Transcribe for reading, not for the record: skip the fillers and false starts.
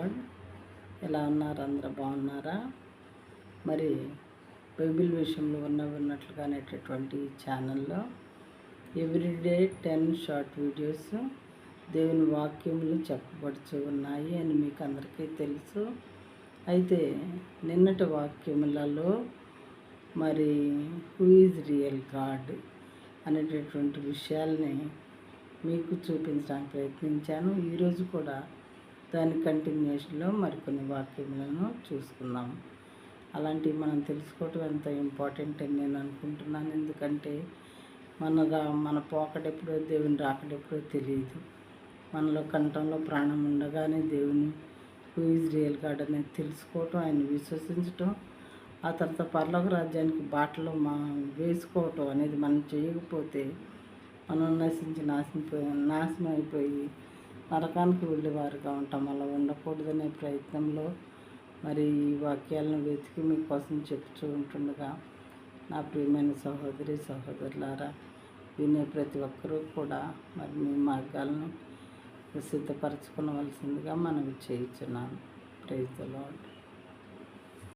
Lord. ఎలా ఉన్నారు? అందరూ బాగున్నారా? మరి బైబిల్ విషయంలో ఉన్నట్లుగా అనేటటువంటి ఛానల్లో ఎవ్రీడే 10 షార్ట్ వీడియోస్ దేవుని వాక్యములు చెప్పబడుతూ ఉన్నాయి అని మీకు అందరికీ తెలుసు. అయితే నిన్నటి వాక్యములలో మరి హూ ఈజ్ రియల్ గాడ్ అనేటటువంటి విషయాల్ని మీకు చూపించడానికి ప్రయత్నించాను. ఈరోజు కూడా దాని కంటిన్యూషన్లో మరికొన్ని వాక్యములను చూసుకుందాం. అలాంటివి మనం తెలుసుకోవటం ఎంత ఇంపార్టెంట్ అని నేను అనుకుంటున్నాను. ఎందుకంటే మన పోకడెప్పుడో దేవుని రాకడెప్పుడో తెలియదు. మనలో కంఠంలో ప్రాణం ఉండగానే దేవుని హూ ఈజ్ రియల్ గాడ్ అనేది తెలుసుకోవటం, ఆయన విశ్వసించటం, ఆ తర్వాత పరలోక రాజ్యానికి బాటలో వేసుకోవటం అనేది మనం చేయకపోతే మనం నాశనం అయిపోయి నరకానికి వెళ్ళేవారుగా ఉంటాం. అలా ఉండకూడదనే ప్రయత్నంలో మరి ఈ వాక్యాలను వెతికి మీకోసం చెప్తూ ఉంటుండగా నా ప్రియమైన సహోదరి సహోదరులారా, వినే ప్రతి ఒక్కరూ కూడా మరి మీ మార్గాలను సిద్ధపరచుకోవలసిందిగా మనవి చేయించున్నాను. Praise the lord.